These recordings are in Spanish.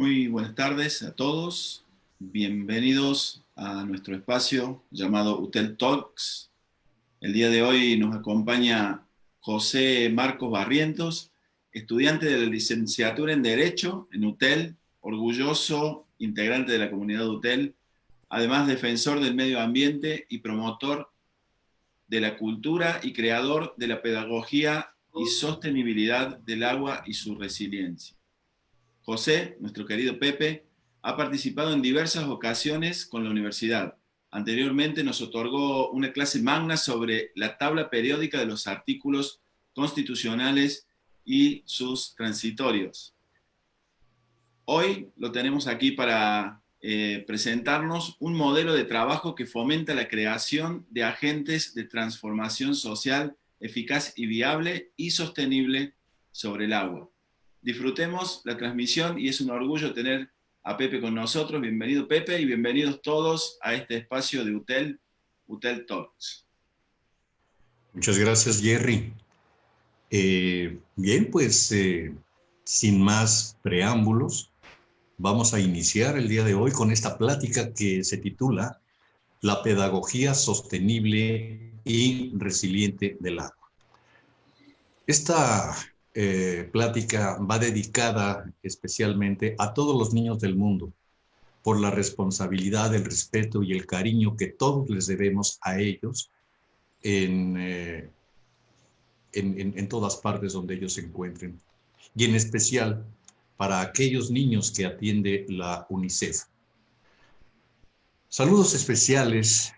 Muy buenas tardes a todos. Bienvenidos a nuestro espacio llamado UTEL Talks. El día de hoy nos acompaña José Marcos Barrientos, estudiante de la licenciatura en Derecho en UTEL, orgulloso integrante de la comunidad de UTEL, además defensor del medio ambiente y promotor de la cultura y creador de la pedagogía y sostenibilidad del agua y su resiliencia. José, nuestro querido Pepe, ha participado en diversas ocasiones con la universidad. Anteriormente nos otorgó una clase magna sobre la tabla periódica de los artículos constitucionales y sus transitorios. Hoy lo tenemos aquí para presentarnos un modelo de trabajo que fomenta la creación de agentes de transformación social eficaz y viable y sostenible sobre el agua. Disfrutemos la transmisión y es un orgullo tener a Pepe con nosotros. Bienvenido Pepe y bienvenidos todos a este espacio de UTEL Talks. Muchas gracias, Jerry. Bien, pues sin más preámbulos, vamos a iniciar el día de hoy con esta plática que se titula La pedagogía sostenible y resiliente del agua. Esta plática va dedicada especialmente a todos los niños del mundo por la responsabilidad, el respeto y el cariño que todos les debemos a ellos en todas partes donde ellos se encuentren, y en especial para aquellos niños que atiende la UNICEF. Saludos especiales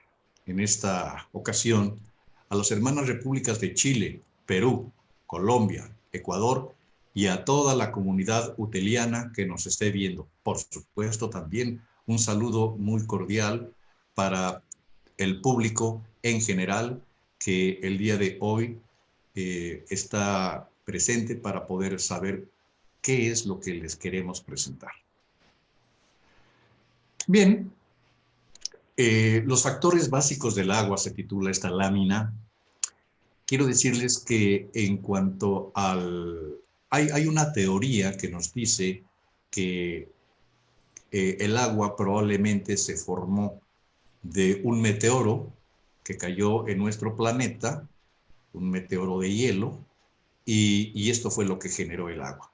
en esta ocasión a las hermanas repúblicas de Chile, Perú, Colombia, Ecuador y a toda la comunidad uteliana que nos esté viendo. Por supuesto, también un saludo muy cordial para el público en general que el día de hoy está presente para poder saber qué es lo que les queremos presentar. Bien, los factores básicos del agua se titula esta lámina. Quiero decirles que en cuanto al... Hay una teoría que nos dice que el agua probablemente se formó de un meteoro que cayó en nuestro planeta, un meteoro de hielo, y esto fue lo que generó el agua.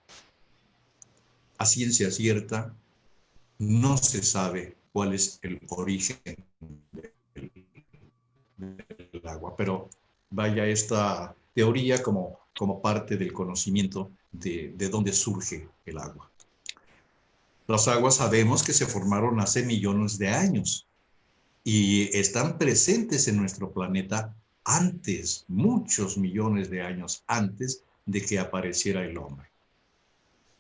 A ciencia cierta, no se sabe cuál es el origen del agua, pero vaya esta teoría como parte del conocimiento de dónde surge el agua. Las aguas sabemos que se formaron hace millones de años y están presentes en nuestro planeta antes, muchos millones de años antes de que apareciera el hombre.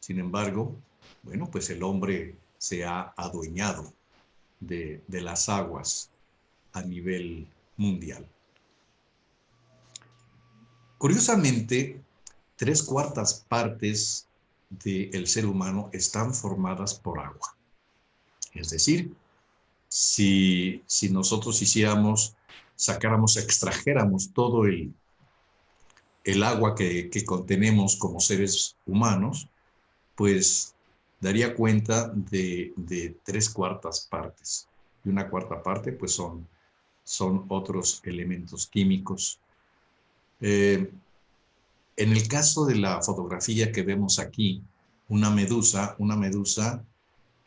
Sin embargo, bueno, pues el hombre se ha adueñado de las aguas a nivel mundial. Curiosamente, 3/4 partes del ser humano están formadas por agua. Es decir, si nosotros extrajéramos todo el agua que contenemos como seres humanos, pues daría cuenta de 3/4 partes. Y 1/4 parte, pues son otros elementos químicos. En el caso de la fotografía que vemos aquí, una medusa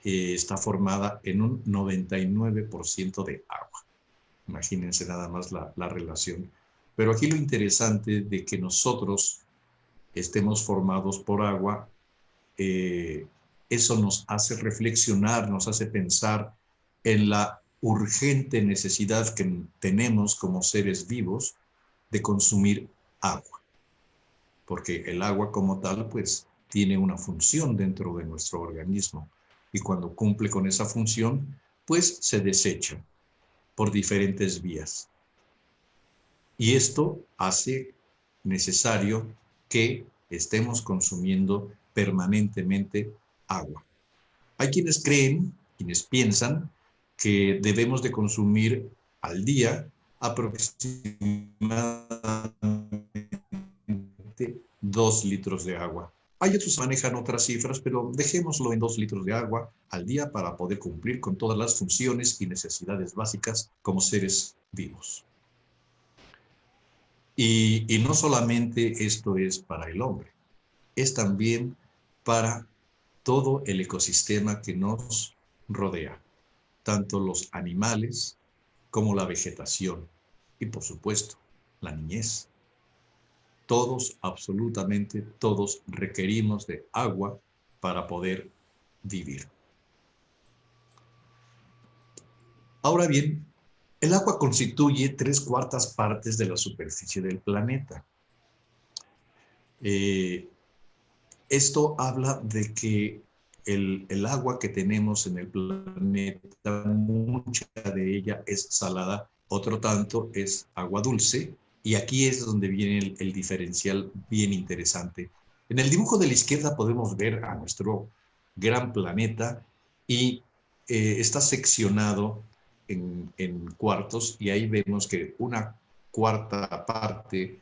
está formada en un 99% de agua. Imagínense nada más la relación. Pero aquí lo interesante de que nosotros estemos formados por agua, eso nos hace reflexionar, nos hace pensar en la urgente necesidad que tenemos como seres vivos de consumir agua. Porque el agua como tal, pues, tiene una función dentro de nuestro organismo. Y cuando cumple con esa función, pues se desecha por diferentes vías. Y esto hace necesario que estemos consumiendo permanentemente agua. Hay quienes piensan que debemos de consumir al día aproximadamente 2 litros de agua. Hay otros que manejan otras cifras, pero dejémoslo en 2 litros de agua al día para poder cumplir con todas las funciones y necesidades básicas como seres vivos. Y no solamente esto es para el hombre, es también para todo el ecosistema que nos rodea, tanto los animales como la vegetación y, por supuesto, la niñez. Todos, absolutamente todos, requerimos de agua para poder vivir. Ahora bien, el agua constituye 3/4 partes de la superficie del planeta. Esto habla de que el agua que tenemos en el planeta, mucha de ella es salada, otro tanto es agua dulce, y aquí es donde viene el diferencial bien interesante. En el dibujo de la izquierda podemos ver a nuestro gran planeta y está seccionado en cuartos, y ahí vemos que una cuarta parte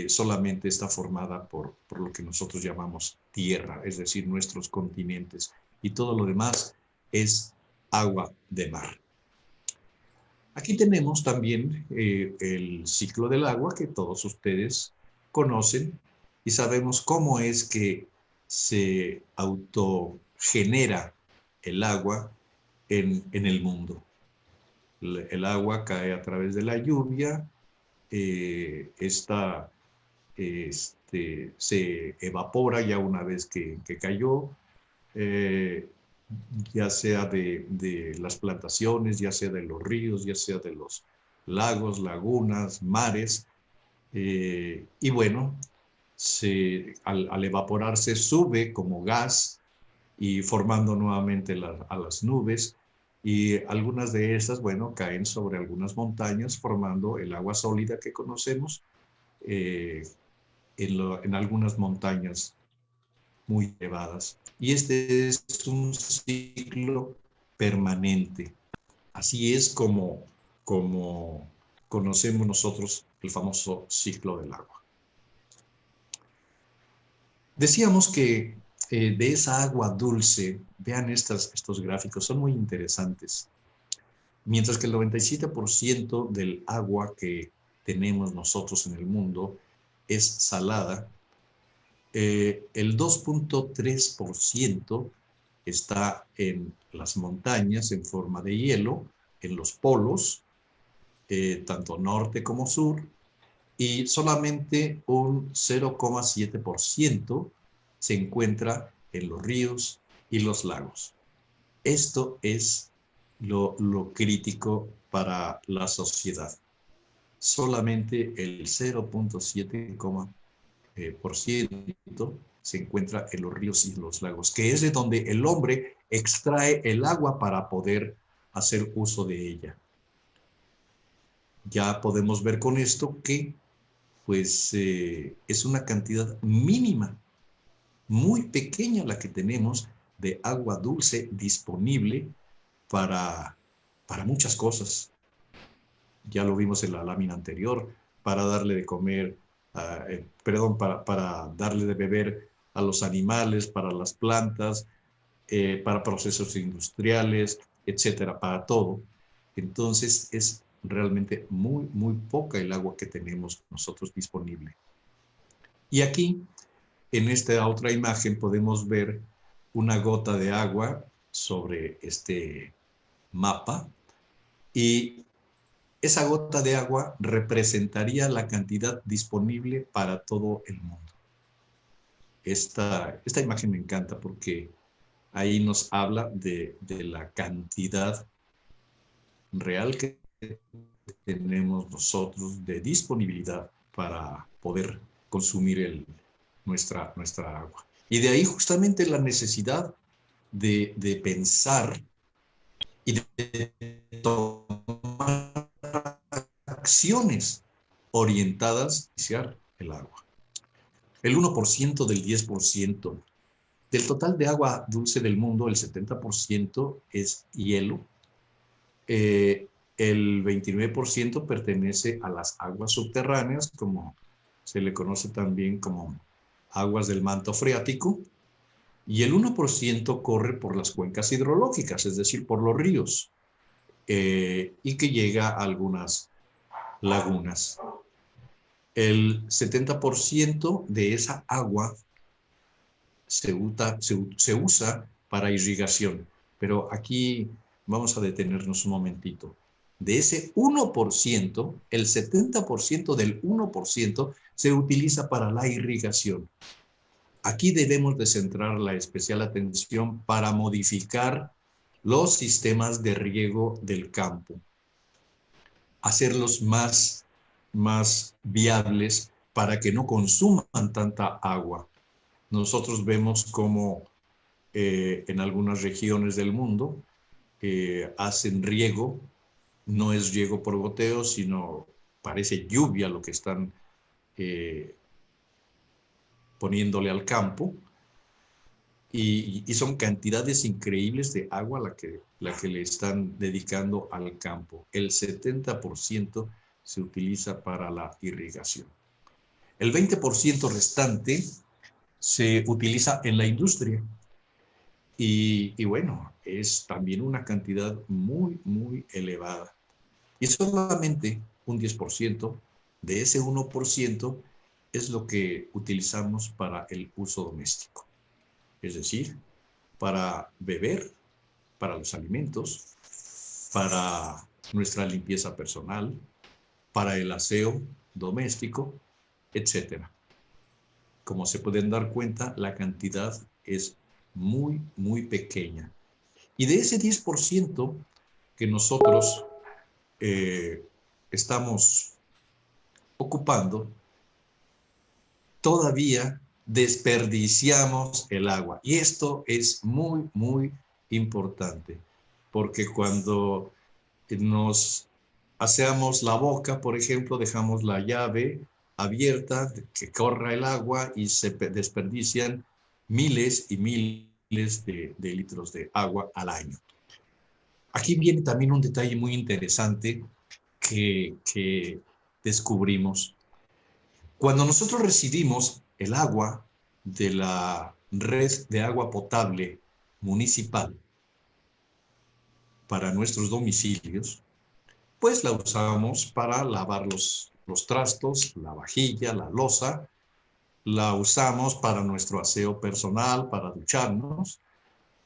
solamente está formada por lo que nosotros llamamos tierra, es decir, nuestros continentes, y todo lo demás es agua de mar. Aquí tenemos también el ciclo del agua que todos ustedes conocen, y sabemos cómo es que se autogenera el agua en el mundo. El agua cae a través de la lluvia, se evapora ya una vez que cayó, ya sea de las plantaciones, ya sea de los ríos, ya sea de los lagos, lagunas, mares, y bueno, al evaporarse sube como gas y formando nuevamente a las nubes, y algunas de estas, bueno, caen sobre algunas montañas formando el agua sólida que conocemos en algunas montañas muy elevadas. Y este es un ciclo permanente. Así es como conocemos nosotros el famoso ciclo del agua. Decíamos que de esa agua dulce, vean estos gráficos, son muy interesantes. Mientras que el 97% del agua que tenemos nosotros en el mundo es salada, el 2.3% está en las montañas en forma de hielo, en los polos, tanto norte como sur, y solamente un 0,7% se encuentra en los ríos y los lagos. Esto es lo crítico para la sociedad. Solamente el 0,7% se encuentra en los ríos y los lagos, que es de donde el hombre extrae el agua para poder hacer uso de ella. Ya podemos ver con esto que pues es una cantidad mínima, muy pequeña la que tenemos de agua dulce disponible para muchas cosas. Ya lo vimos en la lámina anterior, para darle de comer, para darle de beber a los animales, para las plantas, para procesos industriales, etcétera, para todo. Entonces es realmente muy, muy poca el agua que tenemos nosotros disponible. Y aquí, en esta otra imagen, podemos ver una gota de agua sobre este mapa, y esa gota de agua representaría la cantidad disponible para todo el mundo. Esta imagen me encanta porque ahí nos habla de la cantidad real que tenemos nosotros de disponibilidad para poder consumir nuestra agua. Y de ahí justamente la necesidad de pensar y de tomar acciones orientadas a iniciar el agua. El 1% del 10%. Del total de agua dulce del mundo, el 70% es hielo. El 29% pertenece a las aguas subterráneas, como se le conoce también como aguas del manto freático, y el 1% corre por las cuencas hidrológicas, es decir, por los ríos, y que llega a algunas lagunas. El 70% de esa agua se usa para irrigación, pero aquí vamos a detenernos un momentito. De ese 1%, el 70% del 1% se utiliza para la irrigación. Aquí debemos de centrar la especial atención para modificar los sistemas de riego del campo, hacerlos más viables para que no consuman tanta agua. Nosotros vemos cómo en algunas regiones del mundo hacen riego, no es riego por goteo, sino parece lluvia lo que están poniéndole al campo, y son cantidades increíbles de agua la que le están dedicando al campo. El 70% se utiliza para la irrigación. El 20% restante se utiliza en la industria. Y bueno, es también una cantidad muy, muy elevada. Y solamente un 10% de ese 1% es lo que utilizamos para el uso doméstico. Es decir, para beber, para los alimentos, para nuestra limpieza personal, para el aseo doméstico, etc. Como se pueden dar cuenta, la cantidad es muy, muy pequeña. Y de ese 10% que nosotros estamos ocupando, todavía desperdiciamos el agua. Y esto es muy, muy importante, porque cuando nos aseamos la boca, por ejemplo, dejamos la llave abierta, que corra el agua, y se desperdician miles y miles de litros de agua al año. Aquí viene también un detalle muy interesante que descubrimos. Cuando nosotros recibimos el agua de la red de agua potable municipal para nuestros domicilios, pues la usamos para lavar los trastos, la vajilla, la loza, la usamos para nuestro aseo personal, para ducharnos,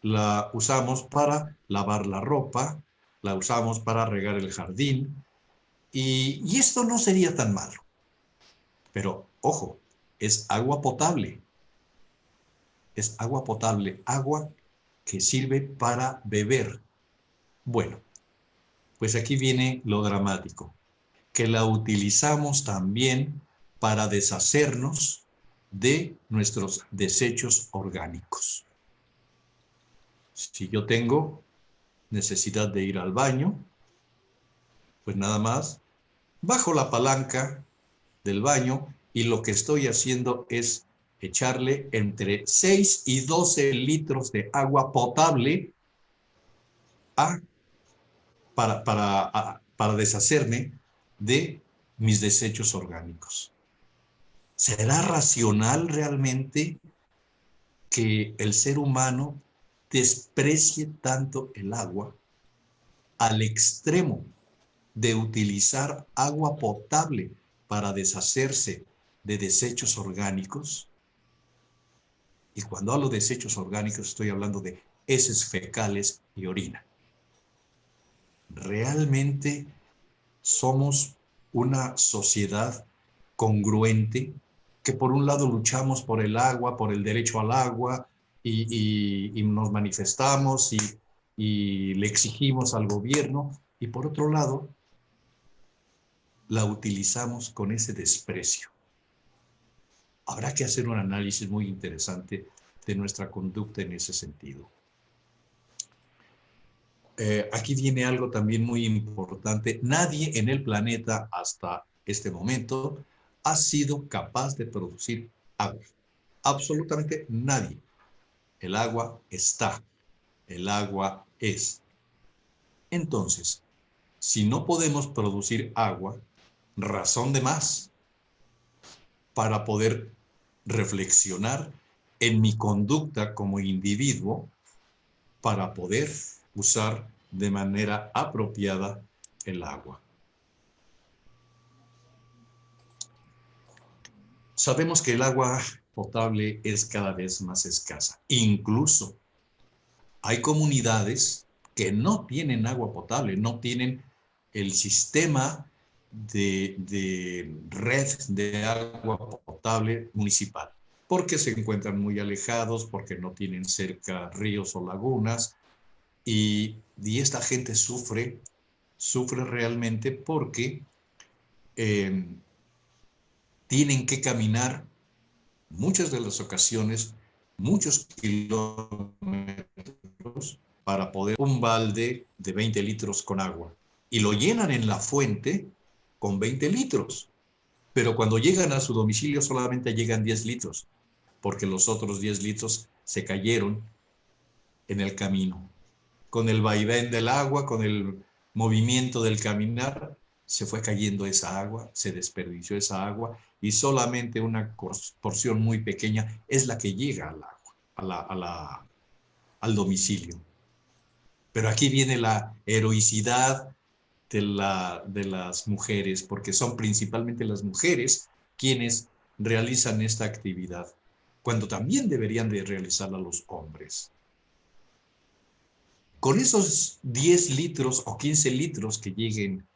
la usamos para lavar la ropa, la usamos para regar el jardín, y esto no sería tan malo. Pero, ojo, es agua potable. Es agua potable, agua que sirve para beber. Bueno, pues aquí viene lo dramático, que la utilizamos también para deshacernos de nuestros desechos orgánicos. Si yo tengo necesidad de ir al baño, pues nada más bajo la palanca del baño, y lo que estoy haciendo es echarle entre 6 y 12 litros de agua potable para deshacerme de mis desechos orgánicos. ¿Será racional realmente que el ser humano desprecie tanto el agua al extremo de utilizar agua potable para deshacerse de desechos orgánicos? Y cuando hablo de desechos orgánicos estoy hablando de heces fecales y orina. ¿Realmente somos una sociedad congruente que por un lado luchamos por el agua, por el derecho al agua, y nos manifestamos y le exigimos al gobierno, y por otro lado la utilizamos con ese desprecio? Habrá que hacer un análisis muy interesante de nuestra conducta en ese sentido. Aquí viene algo también muy importante. Nadie en el planeta hasta este momento ha sido capaz de producir agua. Absolutamente nadie. El agua está. El agua es. Entonces, si no podemos producir agua, razón de más para poder reflexionar en mi conducta como individuo para poder usar de manera apropiada el agua. Sabemos que el agua potable es cada vez más escasa. Incluso hay comunidades que no tienen agua potable, no tienen el sistema de red de agua potable municipal, porque se encuentran muy alejados, porque no tienen cerca ríos o lagunas, y esta gente sufre realmente porque tienen que caminar muchas de las ocasiones muchos kilómetros para poder un balde de 20 litros con agua, y lo llenan en la fuente con 20 litros, pero cuando llegan a su domicilio solamente llegan 10 litros, porque los otros 10 litros se cayeron en el camino. Con el vaivén del agua, con el movimiento del caminar, se fue cayendo esa agua, se desperdició esa agua, y solamente una porción muy pequeña es la que llega al agua, al domicilio. Pero aquí viene la heroicidad de las mujeres, porque son principalmente las mujeres quienes realizan esta actividad, cuando también deberían de realizarla los hombres. Con esos 10 litros o 15 litros que lleguen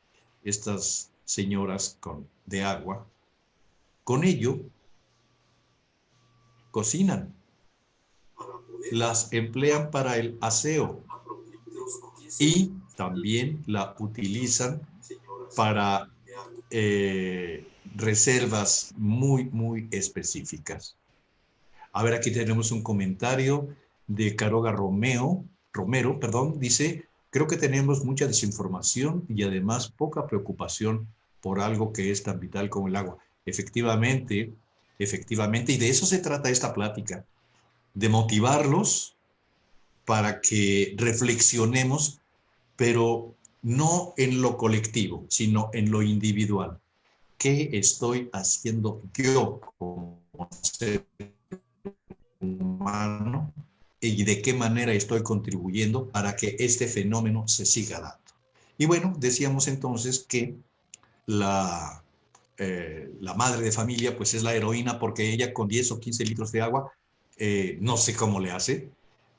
estas señoras de agua, con ello cocinan, las emplean para el aseo y también la utilizan para reservas muy, muy específicas. A ver, aquí tenemos un comentario de Caroga Romero, dice: creo que tenemos mucha desinformación y además poca preocupación por algo que es tan vital como el agua. Efectivamente, y de eso se trata esta plática, de motivarlos para que reflexionemos, pero no en lo colectivo, sino en lo individual. ¿Qué estoy haciendo yo como ser humano y de qué manera estoy contribuyendo para que este fenómeno se siga dando? Y bueno, decíamos entonces que la madre de familia pues es la heroína, porque ella con 10 o 15 litros de agua, no sé cómo le hace,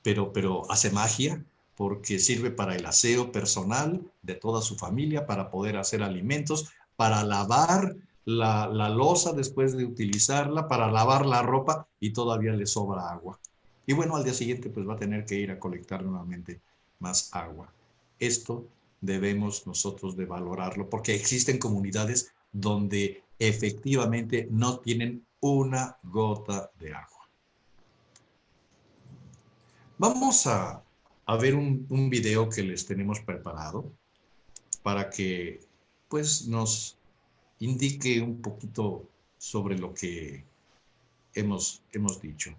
pero hace magia, porque sirve para el aseo personal de toda su familia, para poder hacer alimentos, para lavar la loza después de utilizarla, para lavar la ropa, y todavía le sobra agua. Y bueno, al día siguiente pues va a tener que ir a colectar nuevamente más agua. Esto debemos nosotros de valorarlo, porque existen comunidades donde efectivamente no tienen una gota de agua. Vamos a ver un video que les tenemos preparado para que pues nos indique un poquito sobre lo que hemos dicho.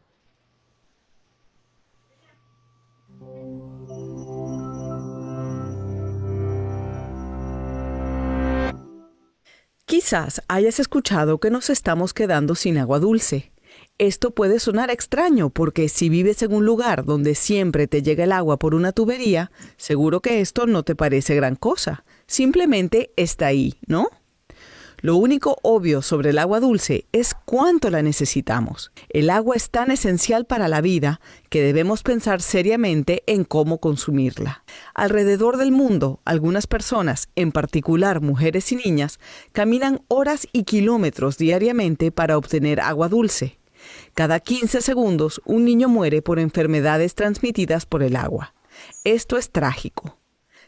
Quizás hayas escuchado que nos estamos quedando sin agua dulce. Esto puede sonar extraño, porque si vives en un lugar donde siempre te llega el agua por una tubería, seguro que esto no te parece gran cosa. Simplemente está ahí, ¿no? Lo único obvio sobre el agua dulce es cuánto la necesitamos. El agua es tan esencial para la vida que debemos pensar seriamente en cómo consumirla. Alrededor del mundo, algunas personas, en particular mujeres y niñas, caminan horas y kilómetros diariamente para obtener agua dulce. Cada 15 segundos, un niño muere por enfermedades transmitidas por el agua. Esto es trágico.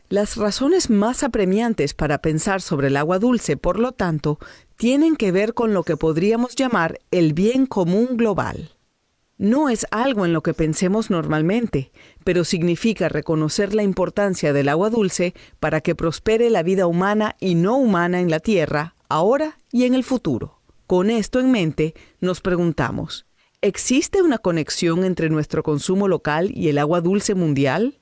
Las razones más apremiantes para pensar sobre el agua dulce, por lo tanto, tienen que ver con lo que podríamos llamar el bien común global. No es algo en lo que pensemos normalmente, pero significa reconocer la importancia del agua dulce para que prospere la vida humana y no humana en la Tierra, ahora y en el futuro. Con esto en mente, nos preguntamos, ¿existe una conexión entre nuestro consumo local y el agua dulce mundial?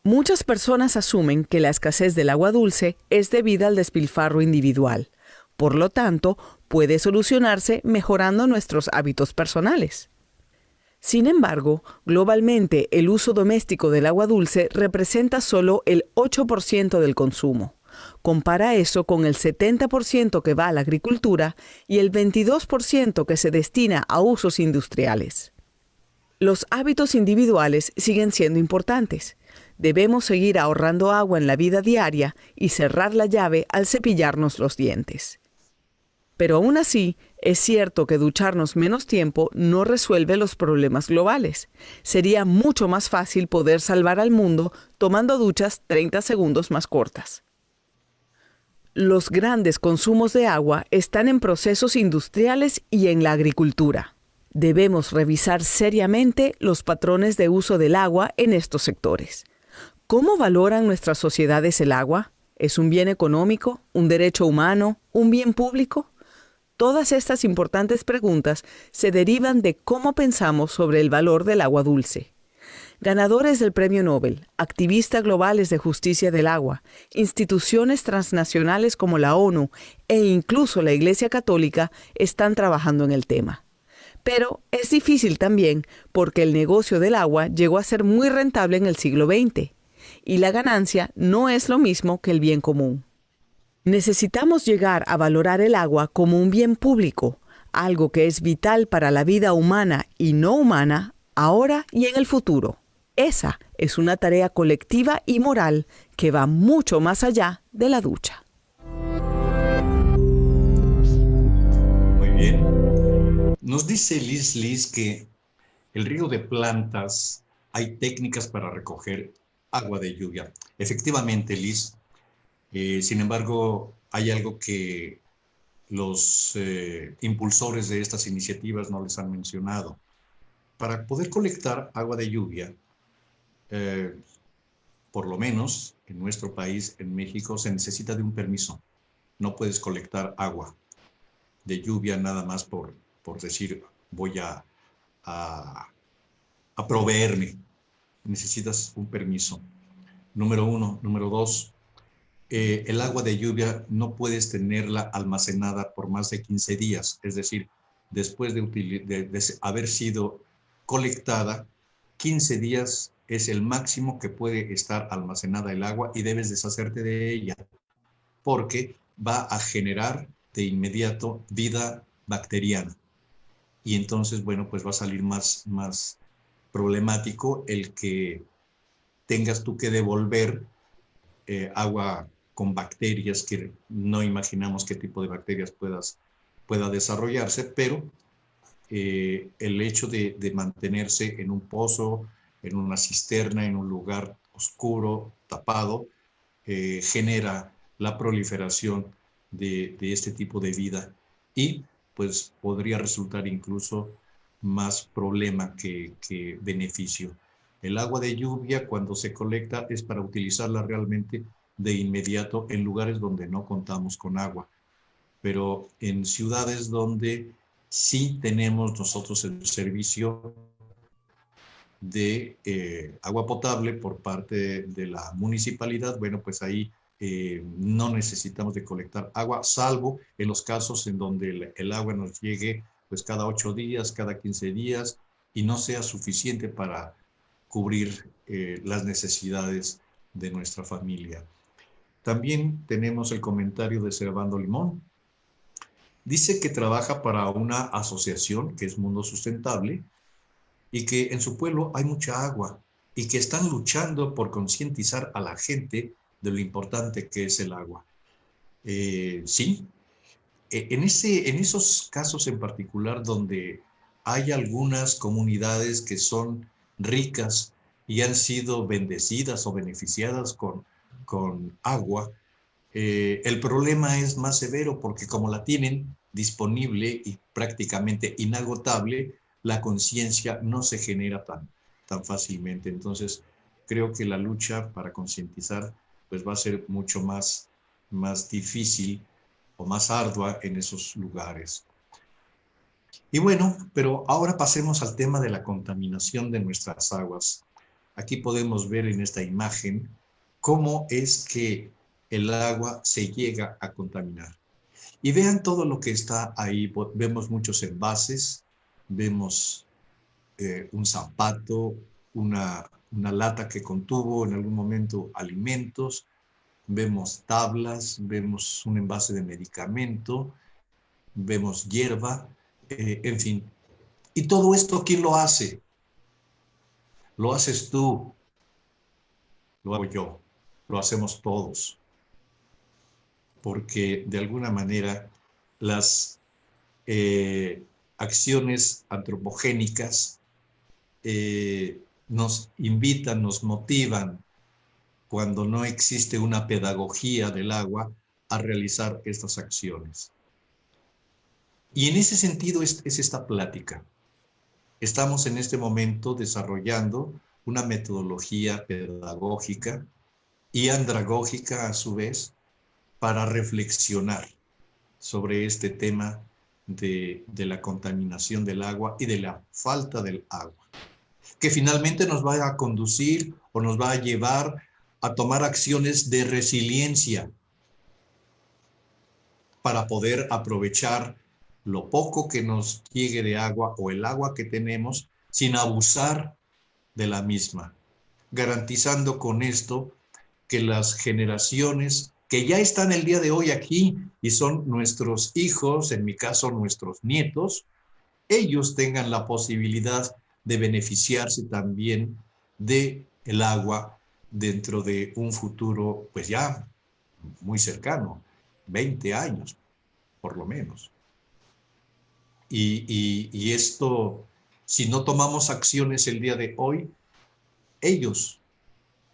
Muchas personas asumen que la escasez del agua dulce es debida al despilfarro individual. Por lo tanto, puede solucionarse mejorando nuestros hábitos personales. Sin embargo, globalmente el uso doméstico del agua dulce representa solo el 8% del consumo. Compara eso con el 70% que va a la agricultura y el 22% que se destina a usos industriales. Los hábitos individuales siguen siendo importantes. Debemos seguir ahorrando agua en la vida diaria y cerrar la llave al cepillarnos los dientes. Pero aún así, es cierto que ducharnos menos tiempo no resuelve los problemas globales. Sería mucho más fácil poder salvar al mundo tomando duchas 30 segundos más cortas. Los grandes consumos de agua están en procesos industriales y en la agricultura. Debemos revisar seriamente los patrones de uso del agua en estos sectores. ¿Cómo valoran nuestras sociedades el agua? ¿Es un bien económico, un derecho humano, un bien público? Todas estas importantes preguntas se derivan de cómo pensamos sobre el valor del agua dulce. Ganadores del Premio Nobel, activistas globales de justicia del agua, instituciones transnacionales como la ONU e incluso la Iglesia Católica están trabajando en el tema. Pero es difícil también porque el negocio del agua llegó a ser muy rentable en el siglo XX y la ganancia no es lo mismo que el bien común. Necesitamos llegar a valorar el agua como un bien público, algo que es vital para la vida humana y no humana, ahora y en el futuro. Esa es una tarea colectiva y moral que va mucho más allá de la ducha. Muy bien. Nos dice Liz que el riego de plantas hay técnicas para recoger agua de lluvia. Efectivamente, Liz. Sin embargo, hay algo que los impulsores de estas iniciativas no les han mencionado. Para poder colectar agua de lluvia, por lo menos en nuestro país, en México, se necesita de un permiso. No puedes colectar agua de lluvia nada más por decir voy a proveerme. Necesitas un permiso. Número uno. Número dos. El agua de lluvia no puedes tenerla almacenada por más de 15 días, es decir, después de haber sido colectada, 15 días es el máximo que puede estar almacenada el agua y debes deshacerte de ella, porque va a generar de inmediato vida bacteriana. Y entonces, bueno, pues va a salir más problemático el que tengas tú que devolver agua con bacterias que no imaginamos qué tipo de bacterias pueda desarrollarse, pero el hecho de mantenerse en un pozo, en una cisterna, en un lugar oscuro, tapado, genera la proliferación de este tipo de vida y pues podría resultar incluso más problema que beneficio. El agua de lluvia, cuando se colecta, es para utilizarla realmente de inmediato en lugares donde no contamos con agua. Pero en ciudades donde sí tenemos nosotros el servicio de agua potable por parte de la municipalidad, bueno, pues ahí no necesitamos de colectar agua, salvo en los casos en donde el agua nos llegue pues cada 8 días, cada 15 días y no sea suficiente para cubrir las necesidades de nuestra familia. También tenemos el comentario de Servando Limón. Dice que trabaja para una asociación que es Mundo Sustentable y que en su pueblo hay mucha agua y que están luchando por concientizar a la gente de lo importante que es el agua. Sí, en esos casos en particular donde hay algunas comunidades que son ricas y han sido bendecidas o beneficiadas con agua, el problema es más severo porque como la tienen disponible y prácticamente inagotable, la conciencia no se genera tan fácilmente. Entonces, creo que la lucha para concientizar pues va a ser mucho más difícil o más ardua en esos lugares. Y bueno, pero ahora pasemos al tema de la contaminación de nuestras aguas. Aquí podemos ver en esta imagen cómo es que el agua se llega a contaminar. Y vean todo lo que está ahí. Vemos muchos envases, vemos un zapato, una lata que contuvo en algún momento alimentos, vemos tablas, vemos un envase de medicamento, vemos hierba, en fin. ¿Y todo esto quién lo hace? Lo haces tú, lo hago yo, lo hacemos todos. Porque de alguna manera las acciones antropogénicas nos invitan, nos motivan, cuando no existe una pedagogía del agua, a realizar estas acciones. Y en ese sentido es esta plática. Estamos en este momento desarrollando una metodología pedagógica y andragógica a su vez para reflexionar sobre este tema de la contaminación del agua y de la falta del agua, que finalmente nos va a conducir o nos va a llevar a tomar acciones de resiliencia para poder aprovechar lo poco que nos llegue de agua o el agua que tenemos sin abusar de la misma, garantizando con esto que las generaciones que ya están el día de hoy aquí y son nuestros hijos, en mi caso nuestros nietos, ellos tengan la posibilidad de beneficiarse también del agua dentro de un futuro, pues ya muy cercano, 20 años, por lo menos. Y esto, si no tomamos acciones el día de hoy, ellos,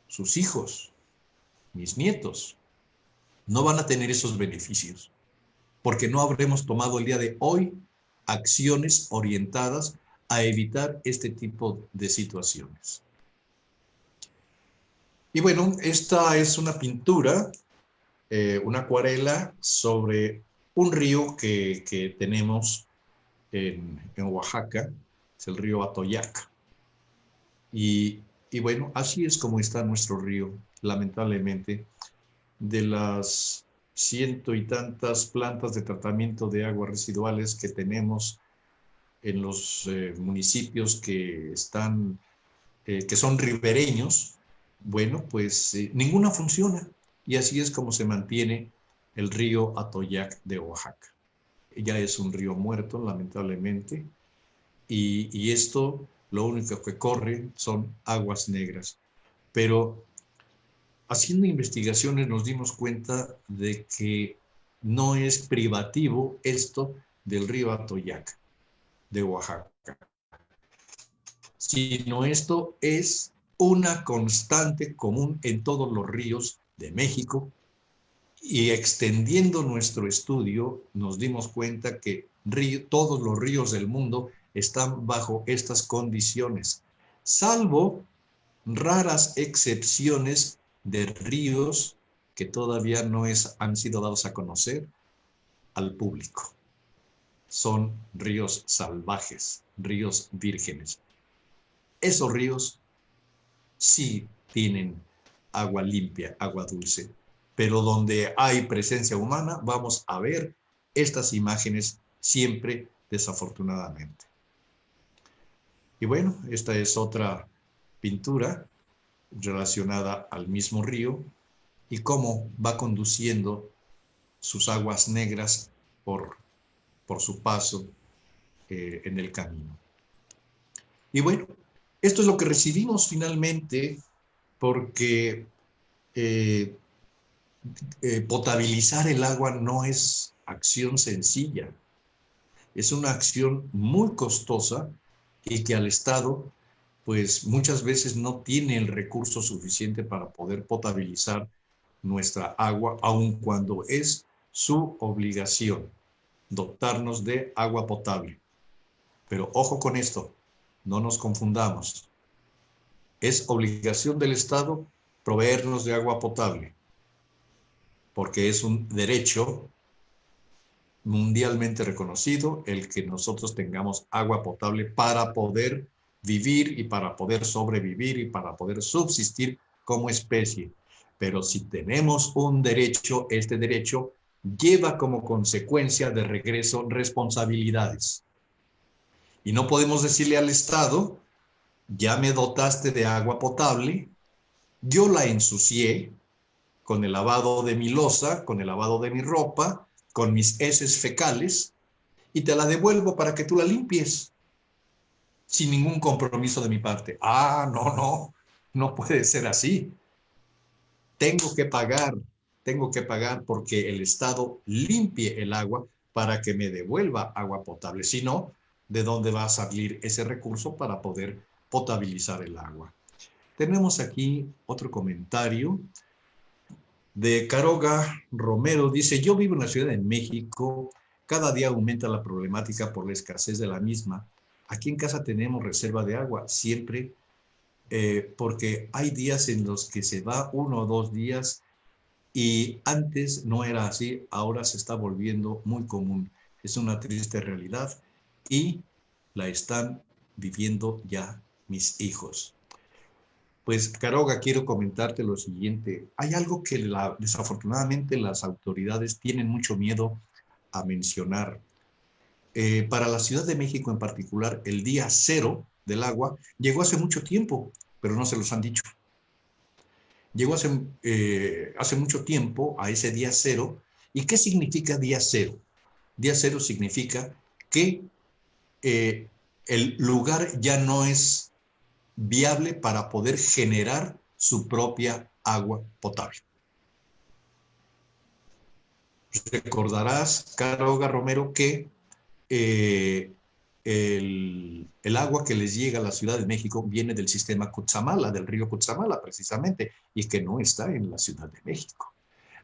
sus hijos, mis nietos, no van a tener esos beneficios, porque no habremos tomado el día de hoy acciones orientadas a evitar este tipo de situaciones. Y bueno, esta es una pintura, una acuarela sobre un río que tenemos en Oaxaca, es el río Atoyac. Y bueno, así es como está nuestro río, lamentablemente. De las 100 y tantas plantas de tratamiento de aguas residuales que tenemos en los municipios que están, que son ribereños, bueno, pues ninguna funciona. Y así es como se mantiene el río Atoyac de Oaxaca. Ya es un río muerto, lamentablemente, y esto lo único que corre son aguas negras. Pero haciendo investigaciones nos dimos cuenta de que no es privativo esto del río Atoyac de Oaxaca, sino esto es una constante común en todos los ríos de México. Y extendiendo nuestro estudio, nos dimos cuenta que todos los ríos del mundo están bajo estas condiciones, salvo raras excepciones de ríos que todavía no han sido dados a conocer al público. Son ríos salvajes, ríos vírgenes. Esos ríos sí tienen agua limpia, agua dulce, pero donde hay presencia humana vamos a ver estas imágenes siempre, desafortunadamente. Y bueno, esta es otra pintura relacionada al mismo río y cómo va conduciendo sus aguas negras por su paso en el camino. Y bueno, esto es lo que recibimos finalmente, porque potabilizar el agua no es acción sencilla. Es una acción muy costosa y que al Estado, pues muchas veces no tiene el recurso suficiente para poder potabilizar nuestra agua, aun cuando es su obligación dotarnos de agua potable. Pero ojo con esto, no nos confundamos. Es obligación del Estado proveernos de agua potable, porque es un derecho mundialmente reconocido el que nosotros tengamos agua potable para poder vivir y para poder sobrevivir y para poder subsistir como especie. Pero si tenemos un derecho, este derecho lleva como consecuencia de regreso responsabilidades. Y no podemos decirle al Estado, ya me dotaste de agua potable, yo la ensucié con el lavado de mi loza, con el lavado de mi ropa, con mis heces fecales, y te la devuelvo para que tú la limpies, sin ningún compromiso de mi parte. Ah, no puede ser así. Tengo que pagar porque el Estado limpie el agua para que me devuelva agua potable. Si no, ¿de dónde va a salir ese recurso para poder potabilizar el agua? Tenemos aquí otro comentario de Caroga Romero. Dice, yo vivo en la Ciudad de México, cada día aumenta la problemática por la escasez de la misma. Aquí en casa tenemos reserva de agua, siempre, porque hay días en los que se va 1 o 2 días y antes no era así, ahora se está volviendo muy común. Es una triste realidad y la están viviendo ya mis hijos. Pues, Caroga, quiero comentarte lo siguiente. Hay algo que desafortunadamente las autoridades tienen mucho miedo a mencionar. Para la Ciudad de México en particular, el día cero del agua llegó hace mucho tiempo, pero no se los han dicho. Llegó hace mucho tiempo a ese día cero. ¿Y qué significa día cero? Día cero significa que el lugar ya no es viable para poder generar su propia agua potable. Recordarás, Caroga Romero, que el agua que les llega a la Ciudad de México viene del sistema Cutzamala, del río Cutzamala precisamente, y que no está en la Ciudad de México.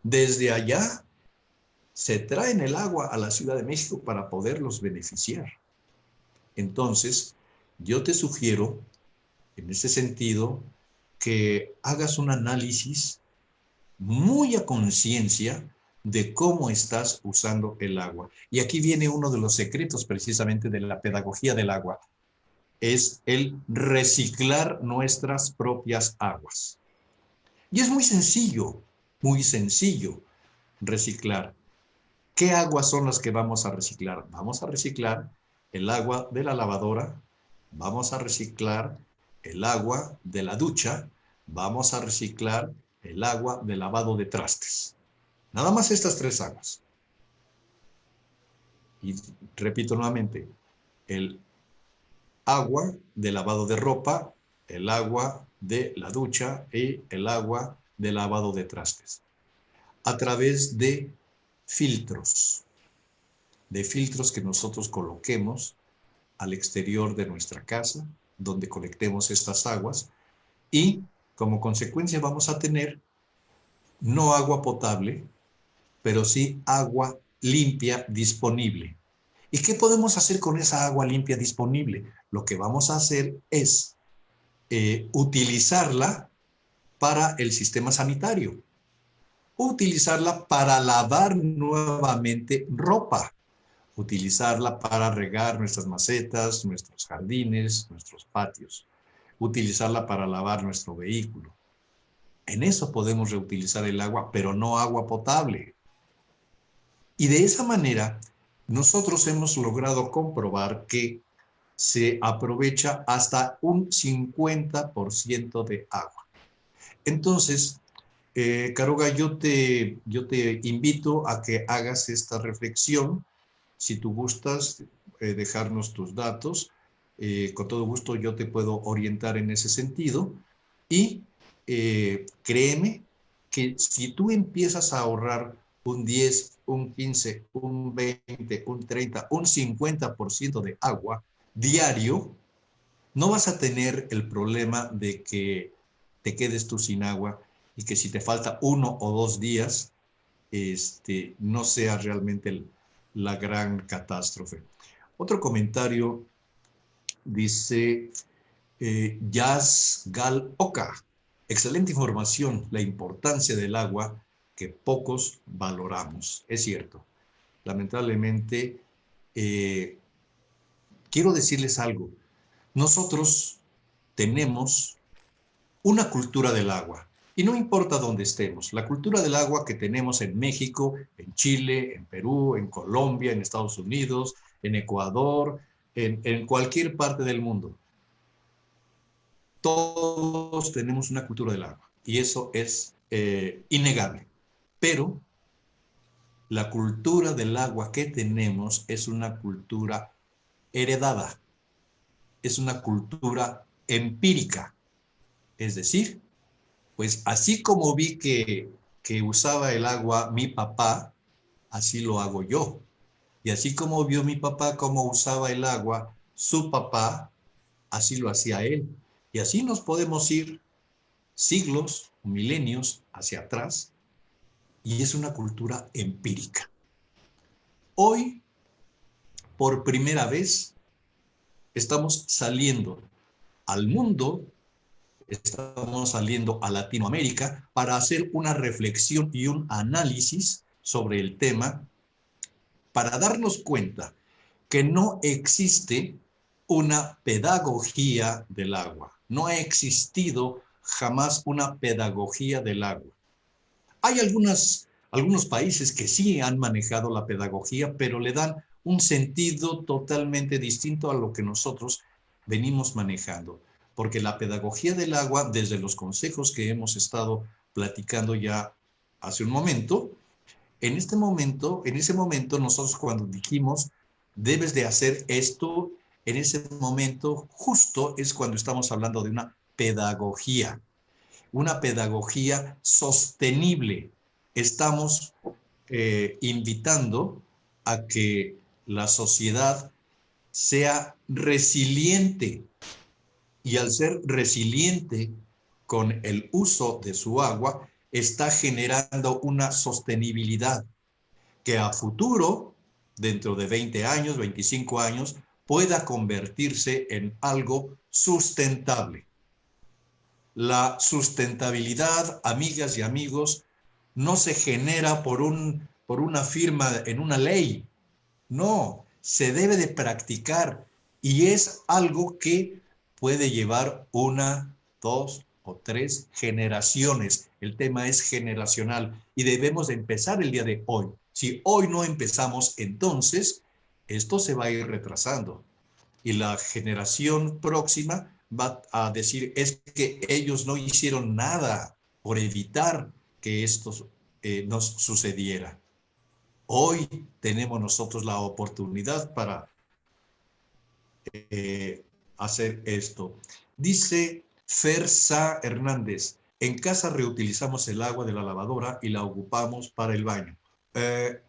Desde allá se traen el agua a la Ciudad de México para poderlos beneficiar. Entonces, yo te sugiero, en ese sentido, que hagas un análisis muy a conciencia de cómo estás usando el agua. Y aquí viene uno de los secretos precisamente de la pedagogía del agua, es el reciclar nuestras propias aguas. Y es muy sencillo reciclar. ¿Qué aguas son las que vamos a reciclar? Vamos a reciclar el agua de la lavadora, vamos a reciclar el agua de la ducha, vamos a reciclar el agua de lavado de trastes. Nada más estas 3 aguas. Y repito nuevamente, el agua de lavado de ropa, el agua de la ducha y el agua de lavado de trastes. A través de filtros que nosotros coloquemos al exterior de nuestra casa, donde colectemos estas aguas, y como consecuencia vamos a tener no agua potable, pero sí agua limpia disponible. ¿Y qué podemos hacer con esa agua limpia disponible? Lo que vamos a hacer es utilizarla para el sistema sanitario, utilizarla para lavar nuevamente ropa, utilizarla para regar nuestras macetas, nuestros jardines, nuestros patios, utilizarla para lavar nuestro vehículo. En eso podemos reutilizar el agua, pero no agua potable. Y de esa manera, nosotros hemos logrado comprobar que se aprovecha hasta un 50% de agua. Entonces, Caroga, yo te invito a que hagas esta reflexión. Si tú gustas dejarnos tus datos, con todo gusto yo te puedo orientar en ese sentido. Y créeme que si tú empiezas a ahorrar un 10, un 15, un 20, un 30, un 50% de agua diario, no vas a tener el problema de que te quedes tú sin agua y que si te falta 1 o 2 días, no sea realmente la gran catástrofe. Otro comentario dice Jazz Gal Oka. Excelente información, la importancia del agua que pocos valoramos. Es cierto. Lamentablemente, quiero decirles algo. Nosotros tenemos una cultura del agua. Y no importa dónde estemos, la cultura del agua que tenemos en México, en Chile, en Perú, en Colombia, en Estados Unidos, en Ecuador, en cualquier parte del mundo, todos tenemos una cultura del agua y eso es innegable. Pero la cultura del agua que tenemos es una cultura heredada, es una cultura empírica. Es decir, pues así como vi que usaba el agua mi papá, así lo hago yo. Y así como vio mi papá cómo usaba el agua su papá, así lo hacía él. Y así nos podemos ir siglos, milenios hacia atrás, y es una cultura empírica. Hoy, por primera vez, estamos saliendo al mundo, estamos saliendo a Latinoamérica para hacer una reflexión y un análisis sobre el tema, para darnos cuenta que no existe una pedagogía del agua. No ha existido jamás una pedagogía del agua. Hay algunos países que sí han manejado la pedagogía, pero le dan un sentido totalmente distinto a lo que nosotros venimos manejando. Porque la pedagogía del agua, desde los consejos que hemos estado platicando ya hace un momento, en ese momento nosotros cuando dijimos, debes de hacer esto, en ese momento justo es cuando estamos hablando de una pedagogía sostenible. Estamos invitando a que la sociedad sea resiliente y al ser resiliente con el uso de su agua, está generando una sostenibilidad que a futuro, dentro de 20 años, 25 años, pueda convertirse en algo sustentable. La sustentabilidad, amigas y amigos, no se genera por una firma en una ley. No, se debe de practicar y es algo que puede llevar 1, 2 o 3 generaciones. El tema es generacional y debemos de empezar el día de hoy. Si hoy no empezamos, entonces esto se va a ir retrasando y la generación próxima va a decir es que ellos no hicieron nada por evitar que esto nos sucediera. Hoy tenemos nosotros la oportunidad para hacer esto. Dice Fersa Hernández, en casa reutilizamos el agua de la lavadora y la ocupamos para el baño.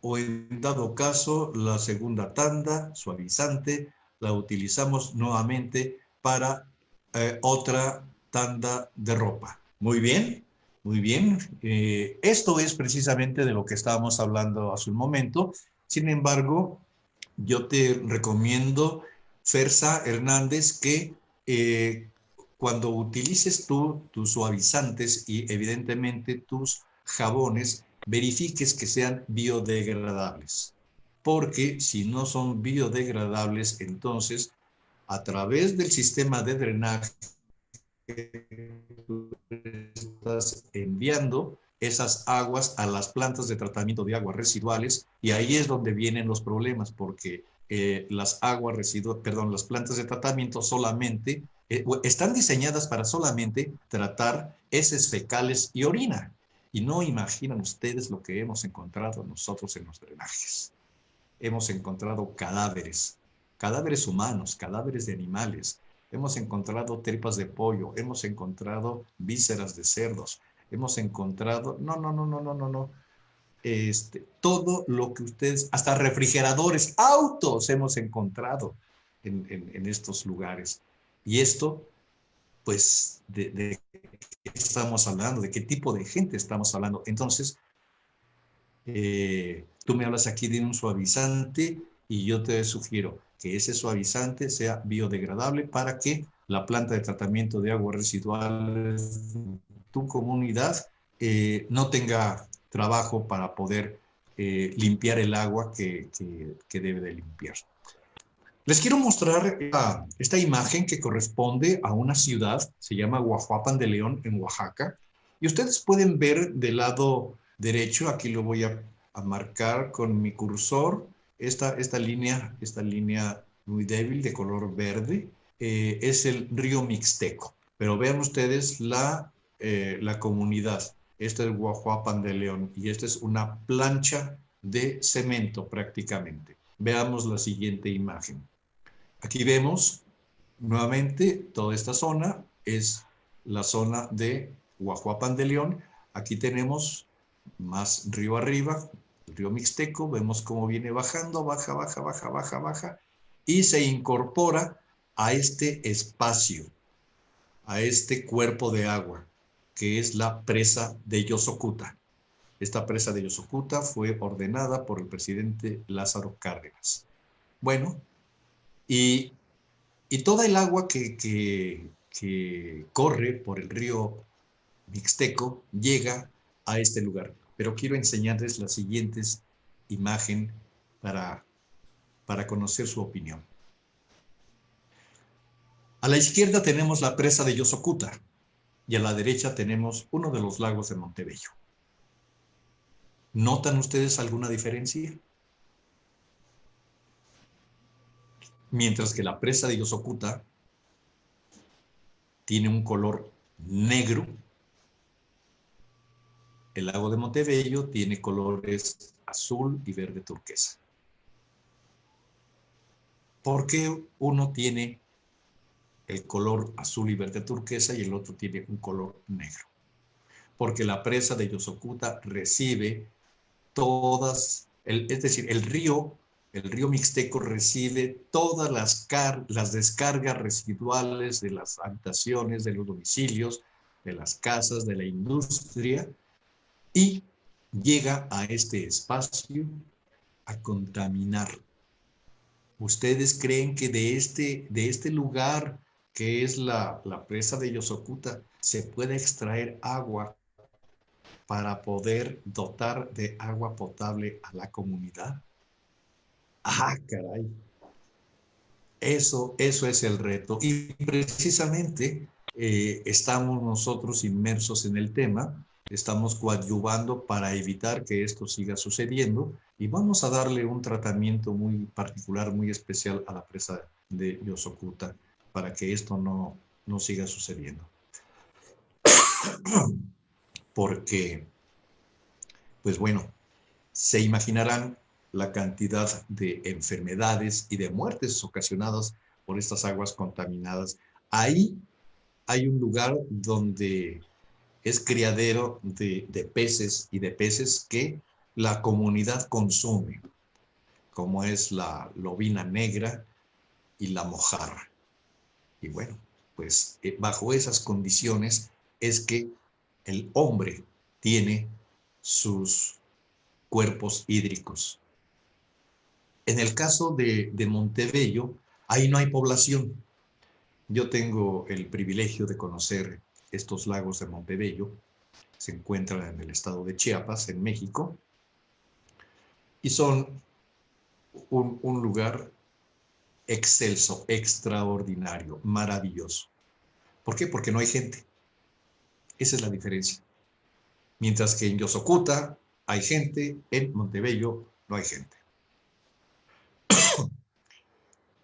O en dado caso, la segunda tanda, suavizante, la utilizamos nuevamente para otra tanda de ropa. Muy bien, muy bien. Esto es precisamente de lo que estábamos hablando hace un momento. Sin embargo, yo te recomiendo, Fersa Hernández, que cuando utilices tus suavizantes y evidentemente tus jabones, verifiques que sean biodegradables. Porque si no son biodegradables, entonces a través del sistema de drenaje estás enviando esas aguas a las plantas de tratamiento de aguas residuales y ahí es donde vienen los problemas porque las plantas de tratamiento solamente están diseñadas para solamente tratar heces fecales y orina. Y no imaginan ustedes lo que hemos encontrado nosotros en los drenajes. Hemos encontrado cadáveres humanos, cadáveres de animales. Hemos encontrado tripas de pollo, hemos encontrado vísceras de cerdos, hemos encontrado, todo lo que ustedes, hasta refrigeradores, autos hemos encontrado en estos lugares. Y esto, pues, ¿de qué estamos hablando? ¿De qué tipo de gente estamos hablando? Entonces, tú me hablas aquí de un suavizante y yo te sugiero que ese suavizante sea biodegradable para que la planta de tratamiento de aguas residuales de tu comunidad no tenga trabajo para poder limpiar el agua que debe de limpiar. Les quiero mostrar esta imagen que corresponde a una ciudad, se llama Huajuapan de León, en Oaxaca, Y ustedes pueden ver del lado derecho, aquí lo voy a marcar con mi cursor, esta línea muy débil de color verde, es el río Mixteco. Pero vean ustedes la comunidad. Este es Guajuapan de León y esta es una plancha de cemento prácticamente. Veamos la siguiente imagen. Aquí vemos nuevamente toda esta zona es la zona de Guajuapan de León. Aquí tenemos más río arriba, el río Mixteco. Vemos cómo viene bajando, baja, y se incorpora a este espacio, a este cuerpo de agua, que es la presa de Yosocuta. Esta presa de Yosocuta fue ordenada por el presidente Lázaro Cárdenas. Bueno, y toda el agua que corre por el río Mixteco llega a este lugar. Pero quiero enseñarles las siguientes imágenes para conocer su opinión. A la izquierda tenemos la presa de Yosocuta y a la derecha tenemos uno de los lagos de Montebello. ¿Notan ustedes alguna diferencia? Mientras que la presa de Yosocuta tiene un color negro, el lago de Montebello tiene colores azul y verde turquesa. ¿Por qué uno tiene el color azul y verde turquesa y el otro tiene un color negro? Porque la presa de Yosocuta recibe todas, es decir, el río Mixteco recibe todas las descargas residuales de las habitaciones, de los domicilios, de las casas, de la industria, y llega a este espacio a contaminar. ¿Ustedes creen que de este lugar que es la presa de Yosocuta se puede extraer agua para poder dotar de agua potable a la comunidad? ¡Ah, caray! Eso es el reto. Y precisamente estamos nosotros inmersos en el tema, estamos coadyuvando para evitar que esto siga sucediendo y vamos a darle un tratamiento muy particular, muy especial a la presa de Yosocuta para que esto no siga sucediendo. Porque, pues bueno, se imaginarán la cantidad de enfermedades y de muertes ocasionadas por estas aguas contaminadas. Ahí hay un lugar donde es criadero de peces y de peces que la comunidad consume, como es la lobina negra y la mojarra. Y bueno, pues bajo esas condiciones es que el hombre tiene sus cuerpos hídricos. En el caso de Montebello, ahí no hay población. Yo tengo el privilegio de conocer estos lagos de Montebello. Se encuentran en el estado de Chiapas, en México, y son un lugar excelso, extraordinario, maravilloso. ¿Por qué? Porque no hay gente. Esa es la diferencia. Mientras que en Yosocuta hay gente, en Montebello no hay gente.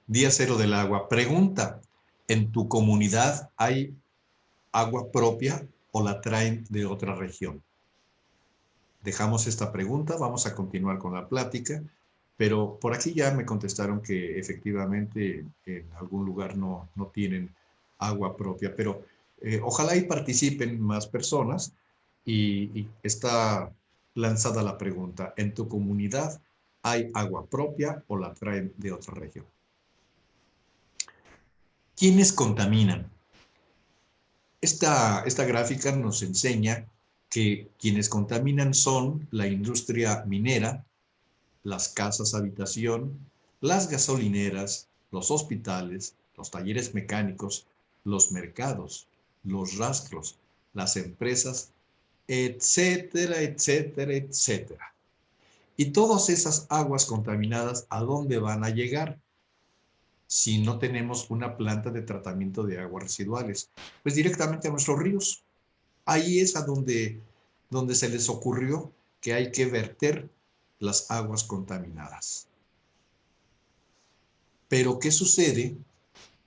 Día cero del agua. Pregunta, ¿en tu comunidad hay agua propia o la traen de otra región? Dejamos esta pregunta, vamos a continuar con la plática, pero por aquí ya me contestaron que efectivamente en algún lugar no tienen agua propia, pero ojalá y participen más personas y está lanzada la pregunta, ¿en tu comunidad hay agua propia o la traen de otra región? ¿Quiénes contaminan? Esta gráfica nos enseña que quienes contaminan son la industria minera, las casas habitación, las gasolineras, los hospitales, los talleres mecánicos, los mercados, los rastros, las empresas, etcétera, etcétera, etcétera. Y todas esas aguas contaminadas, ¿a dónde van a llegar si no tenemos una planta de tratamiento de aguas residuales? Pues directamente a nuestros ríos, Ahí es a donde se les ocurrió que hay que verter las aguas contaminadas. Pero, ¿qué sucede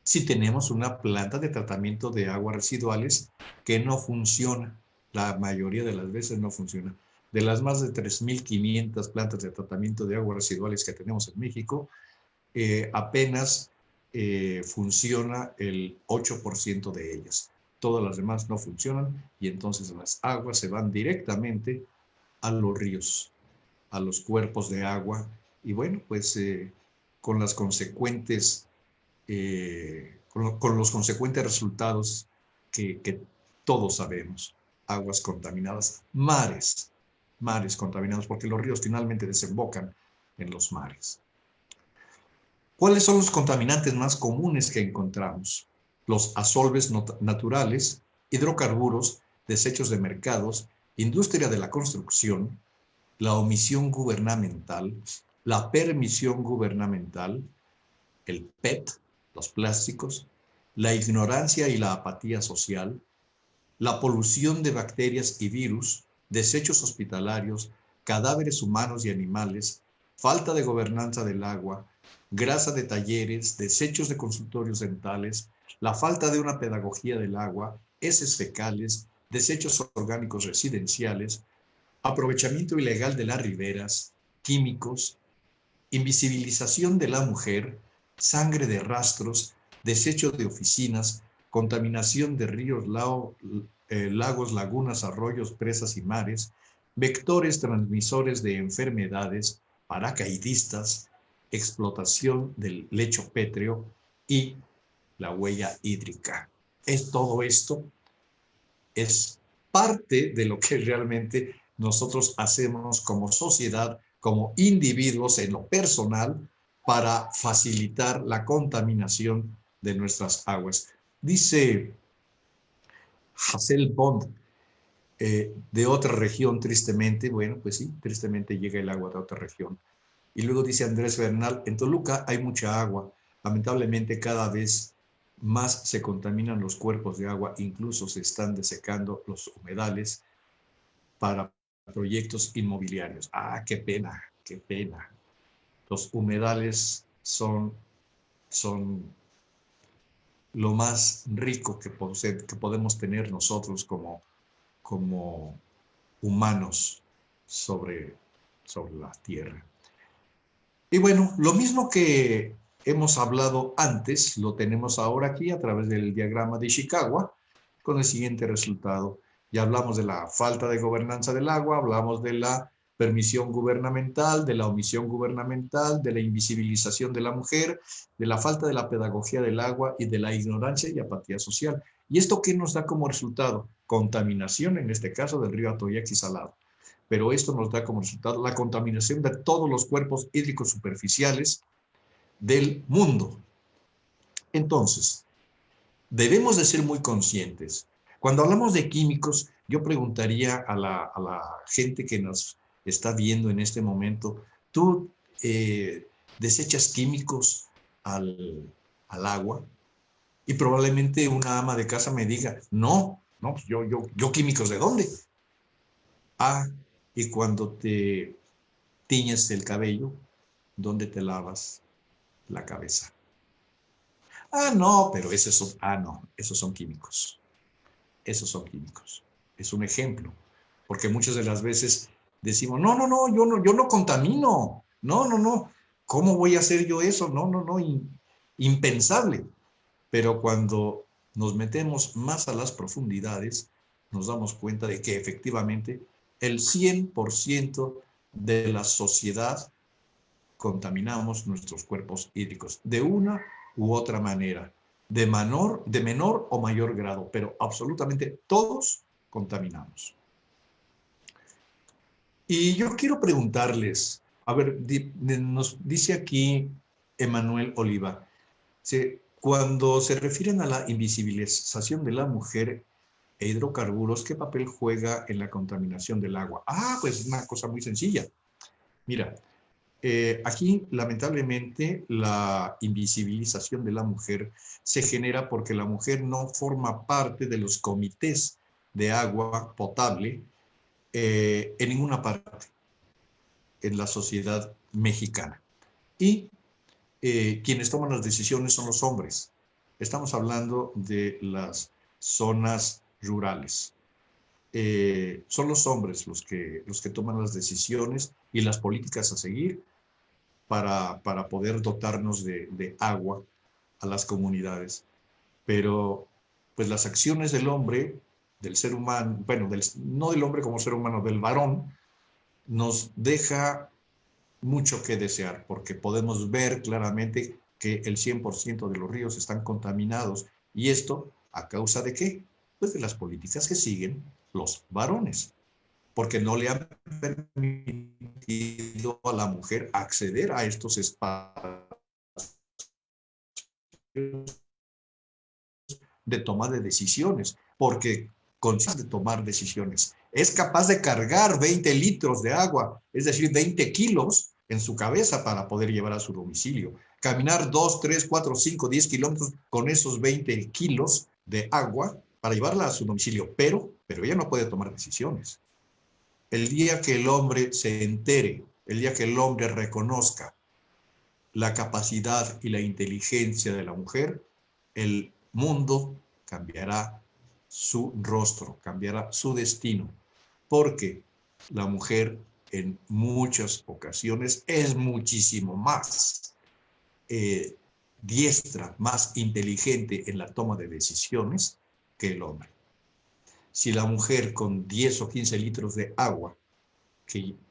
si tenemos una planta de tratamiento de aguas residuales que no funciona? La mayoría de las veces no funciona. De las más de 3,500 plantas de tratamiento de aguas residuales que tenemos en México, apenas funciona el 8% de ellas. Todas las demás no funcionan y entonces las aguas se van directamente a los ríos, a los cuerpos de agua y bueno, pues con las consecuentes, con los consecuentes resultados que todos sabemos. Aguas contaminadas, mares contaminados, porque los ríos finalmente desembocan en los mares. ¿Cuáles son los contaminantes más comunes que encontramos? Los asolves naturales, hidrocarburos, desechos de mercados, industria de la construcción, la omisión gubernamental, la permisión gubernamental, el PET, los plásticos, la ignorancia y la apatía social, la polución de bacterias y virus, desechos hospitalarios, cadáveres humanos y animales, falta de gobernanza del agua, grasa de talleres, desechos de consultorios dentales, la falta de una pedagogía del agua, heces fecales, desechos orgánicos residenciales, aprovechamiento ilegal de las riberas, químicos, invisibilización de la mujer, sangre de rastros, desecho de oficinas, contaminación de ríos, lagos, lagunas, arroyos, presas y mares, vectores transmisores de enfermedades, paracaidistas, explotación del lecho pétreo y la huella hídrica. Todo esto es parte de lo que realmente nosotros hacemos como sociedad, como individuos en lo personal, para facilitar la contaminación de nuestras aguas. Dice Hazel Bond, de otra región, tristemente, bueno, pues sí, tristemente llega el agua de otra región. Y luego dice Andrés Bernal, en Toluca hay mucha agua, lamentablemente cada vez más se contaminan los cuerpos de agua, incluso se están desecando los humedales para proyectos inmobiliarios. Ah, qué pena, qué pena. Los humedales son lo más rico que podemos tener nosotros como humanos sobre la tierra. Y bueno, lo mismo que hemos hablado antes, lo tenemos ahora aquí a través del diagrama de Ishikawa, con el siguiente resultado. Ya hablamos de la falta de gobernanza del agua, hablamos de la permisión gubernamental, de la omisión gubernamental, de la invisibilización de la mujer, de la falta de la pedagogía del agua y de la ignorancia y apatía social. ¿Y esto qué nos da como resultado? Contaminación, en este caso, del río Atoyaxi Salado. Pero esto nos da como resultado la contaminación de todos los cuerpos hídricos superficiales del mundo. Entonces, debemos de ser muy conscientes. Cuando hablamos de químicos, yo preguntaría a la gente que nos está viendo en este momento, ¿tú desechas químicos al agua? Y probablemente una ama de casa me diga, no, pues yo químicos, ¿de dónde? Ah, y cuando te tiñes el cabello, ¿dónde te lavas la cabeza? Ah, no, pero esos son químicos. Esos son químicos. Es un ejemplo, porque muchas de las veces decimos, no, yo no contamino. No, ¿cómo voy a hacer yo eso? No, impensable. Pero cuando nos metemos más a las profundidades, nos damos cuenta de que efectivamente el 100% de la sociedad contaminamos nuestros cuerpos hídricos de una u otra manera, de menor o mayor grado, pero absolutamente todos contaminamos. Y yo quiero preguntarles, a ver, nos dice aquí Emanuel Oliva, cuando se refieren a la invisibilización de la mujer e hidrocarburos, ¿qué papel juega en la contaminación del agua? Ah, pues es una cosa muy sencilla. Mira, aquí lamentablemente la invisibilización de la mujer se genera porque la mujer no forma parte de los comités de agua potable en ninguna parte en la sociedad mexicana. Y quienes toman las decisiones son los hombres. Estamos hablando de las zonas rurales. Son los hombres los que toman las decisiones y las políticas a seguir para poder dotarnos de agua a las comunidades. Pero pues las acciones del hombre, del ser humano, bueno, no del hombre como ser humano, del varón, nos deja mucho que desear, porque podemos ver claramente que el 100% de los ríos están contaminados. ¿Y esto a causa de qué? Pues de las políticas que siguen los varones, porque no le han permitido a la mujer acceder a estos espacios de toma de decisiones, porque consiste de tomar decisiones. Es capaz de cargar 20 litros de agua, es decir, 20 kilos en su cabeza para poder llevar a su domicilio. Caminar 2, 3, 4, 5, 10 kilómetros con esos 20 kilos de agua para llevarla a su domicilio, pero ella no puede tomar decisiones. El día que el hombre se entere, el día que el hombre reconozca la capacidad y la inteligencia de la mujer, el mundo cambiará su rostro, cambiará su destino, porque la mujer en muchas ocasiones es muchísimo más diestra, más inteligente en la toma de decisiones que el hombre. Si la mujer con 10 o 15 litros de agua,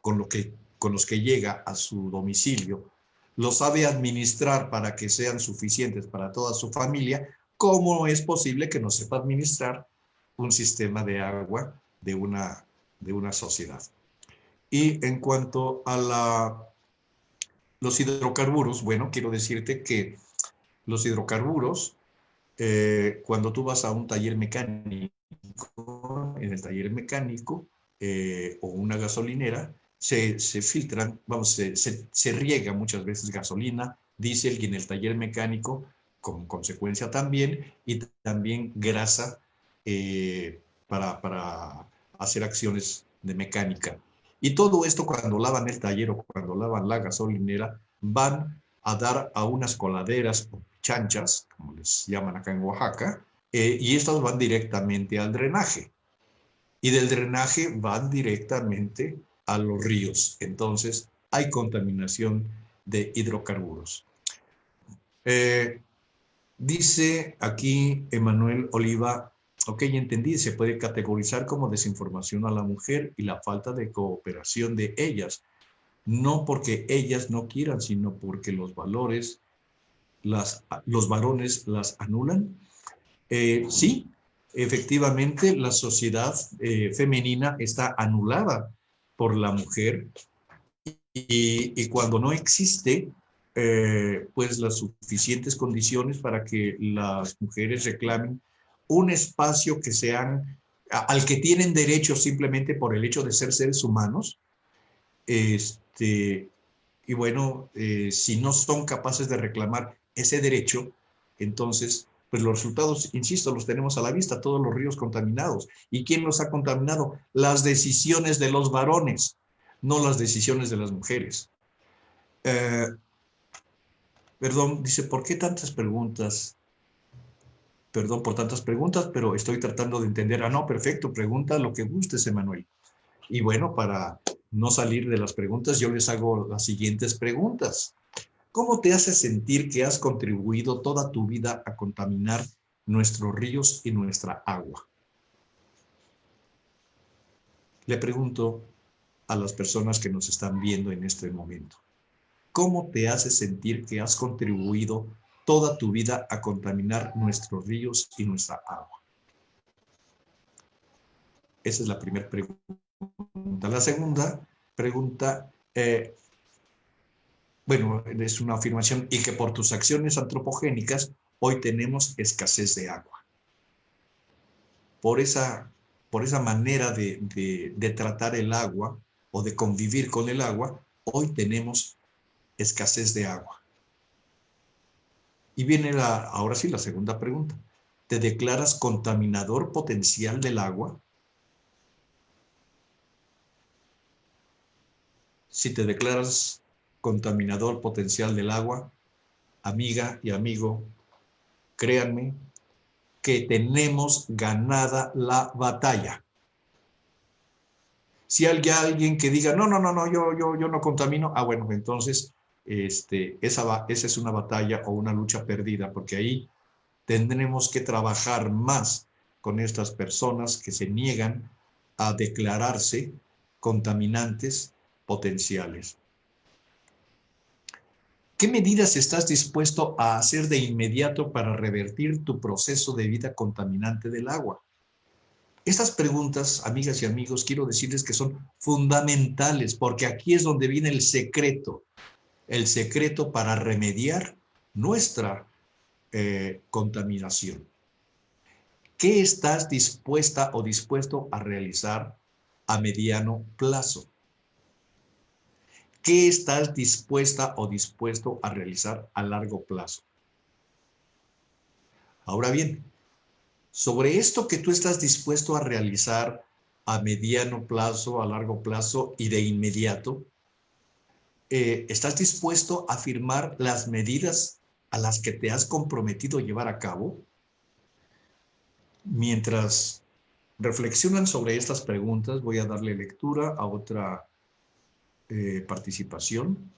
con los que llega a su domicilio, lo sabe administrar para que sean suficientes para toda su familia, ¿cómo es posible que no sepa administrar un sistema de agua de una sociedad? Y en cuanto a los hidrocarburos, bueno, quiero decirte que los hidrocarburos, cuando tú vas a un taller mecánico, en el taller mecánico o una gasolinera, se filtran, se riega muchas veces gasolina, diésel, y en el taller mecánico, con consecuencia también, y también grasa para hacer acciones de mecánica. Y todo esto, cuando lavan el taller o cuando lavan la gasolinera, van a dar a unas coladeras o chanchas, como les llaman acá en Oaxaca, y estas van directamente al drenaje. Y del drenaje van directamente a los ríos. Entonces, hay contaminación de hidrocarburos. Dice aquí Emanuel Oliva, ok, entendí, se puede categorizar como desinformación a la mujer y la falta de cooperación de ellas, no porque ellas no quieran, sino porque los valores, los varones las anulan. Sí, efectivamente, la sociedad femenina está anulada por la mujer y cuando no existe pues las suficientes condiciones para que las mujeres reclamen un espacio que sean, al que tienen derecho simplemente por el hecho de ser seres humanos, y bueno, si no son capaces de reclamar ese derecho, entonces pues los resultados, insisto, los tenemos a la vista, todos los ríos contaminados. ¿Y quién los ha contaminado? Las decisiones de los varones, no las decisiones de las mujeres. Perdón, dice, ¿por qué tantas preguntas? Perdón por tantas preguntas, pero estoy tratando de entender. No, perfecto, pregunta lo que gustes, Emanuel. Y bueno, para no salir de las preguntas, yo les hago las siguientes preguntas. ¿Cómo te hace sentir que has contribuido toda tu vida a contaminar nuestros ríos y nuestra agua? Le pregunto a las personas que nos están viendo en este momento. ¿Cómo te hace sentir que has contribuido toda tu vida a contaminar nuestros ríos y nuestra agua? Esa es la primera pregunta. La segunda pregunta, bueno, es una afirmación, y que por tus acciones antropogénicas hoy tenemos escasez de agua. Por esa manera de tratar el agua o de convivir con el agua, hoy tenemos escasez de agua. Y viene ahora sí la segunda pregunta. ¿Te declaras contaminador potencial del agua? si te declaras contaminador potencial del agua, amiga y amigo, créanme que tenemos ganada la batalla. Si hay alguien que diga, no, yo no contamino, bueno, entonces esa es una batalla o una lucha perdida, porque ahí tendremos que trabajar más con estas personas que se niegan a declararse contaminantes potenciales. ¿Qué medidas estás dispuesto a hacer de inmediato para revertir tu proceso de vida contaminante del agua? Estas preguntas, amigas y amigos, quiero decirles que son fundamentales, porque aquí es donde viene el secreto para remediar nuestra contaminación. ¿Qué estás dispuesta o dispuesto a realizar a mediano plazo? ¿Qué estás dispuesta o dispuesto a realizar a largo plazo? Ahora bien, sobre esto que tú estás dispuesto a realizar a mediano plazo, a largo plazo y de inmediato, ¿estás dispuesto a firmar las medidas a las que te has comprometido a llevar a cabo? Mientras reflexionan sobre estas preguntas, voy a darle lectura a otra participación.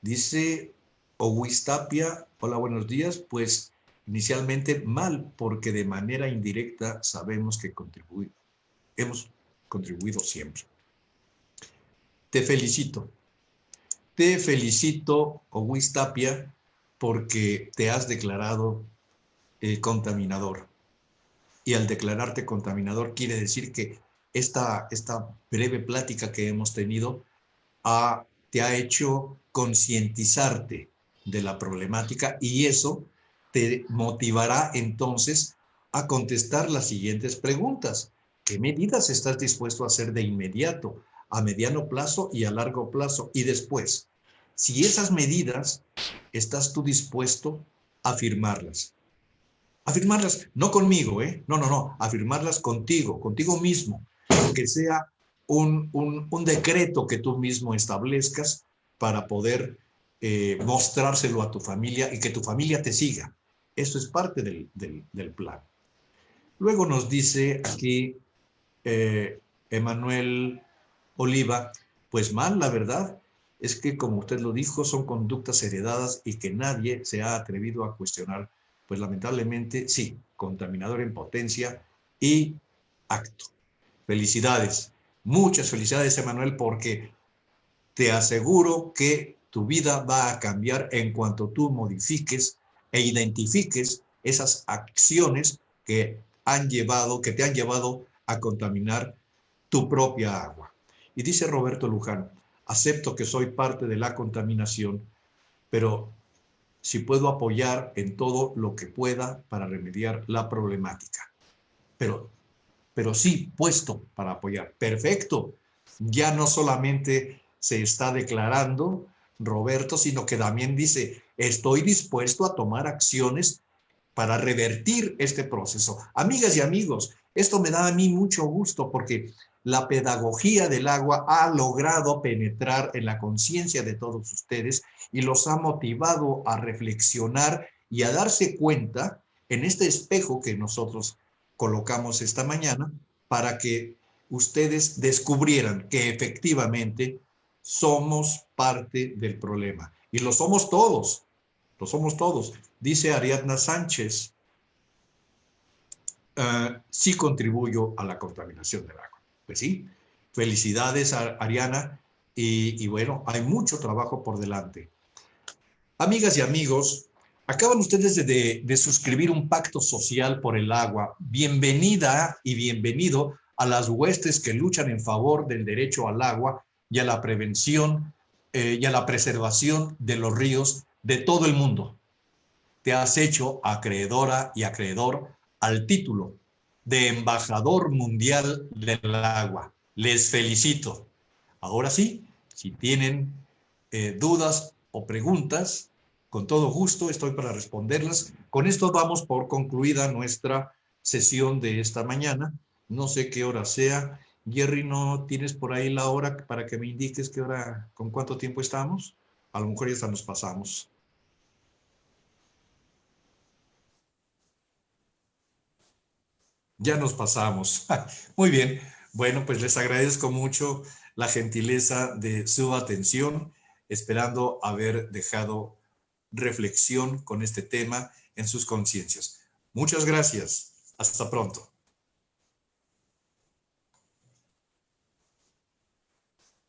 Dice Owis Tapia, hola, buenos días. Pues inicialmente mal, porque de manera indirecta sabemos que hemos contribuido siempre. Te felicito, Owis Tapia, porque te has declarado contaminador. Y al declararte contaminador quiere decir que esta breve plática que hemos tenido te ha hecho concientizarte de la problemática, y eso te motivará entonces a contestar las siguientes preguntas. ¿Qué medidas estás dispuesto a hacer de inmediato, a mediano plazo y a largo plazo? Y después, si esas medidas estás tú dispuesto a firmarlas. Afirmarlas, no conmigo, no, afirmarlas contigo mismo, que sea un decreto que tú mismo establezcas para poder mostrárselo a tu familia y que tu familia te siga. Eso es parte del plan. Luego nos dice aquí Emanuel Oliva, pues mal, la verdad es que, como usted lo dijo, son conductas heredadas y que nadie se ha atrevido a cuestionar. Pues lamentablemente, sí, contaminador en potencia y acto. Felicidades, muchas felicidades, Emanuel, porque te aseguro que tu vida va a cambiar en cuanto tú modifiques e identifiques esas acciones que te han llevado a contaminar tu propia agua. Y dice Roberto Luján, acepto que soy parte de la contaminación, pero si puedo apoyar en todo lo que pueda para remediar la problemática. Pero sí, puesto para apoyar. Perfecto. Ya no solamente se está declarando, Roberto, sino que también dice, estoy dispuesto a tomar acciones para revertir este proceso. Amigas y amigos, esto me da a mí mucho gusto porque la pedagogía del agua ha logrado penetrar en la conciencia de todos ustedes y los ha motivado a reflexionar y a darse cuenta en este espejo que nosotros colocamos esta mañana para que ustedes descubrieran que efectivamente somos parte del problema. Y lo somos todos, lo somos todos. Dice Ariadna Sánchez, sí contribuyo a la contaminación del agua. Pues sí, felicidades a Ariana y bueno, hay mucho trabajo por delante. Amigas y amigos, acaban ustedes de suscribir un pacto social por el agua. Bienvenida y bienvenido a las huestes que luchan en favor del derecho al agua y a la prevención y a la preservación de los ríos de todo el mundo. Te has hecho acreedora y acreedor al título de embajador mundial del agua. Les felicito. Ahora sí, si tienen dudas o preguntas, con todo gusto estoy para responderlas. Con esto damos por concluida nuestra sesión de esta mañana. No sé qué hora sea Jerry, ¿no tienes por ahí la hora para que me indiques qué hora, con cuánto tiempo estamos? A lo mejor ya hasta nos pasamos. Ya nos pasamos. Muy bien. Bueno, pues les agradezco mucho la gentileza de su atención, esperando haber dejado reflexión con este tema en sus conciencias. Muchas gracias. Hasta pronto.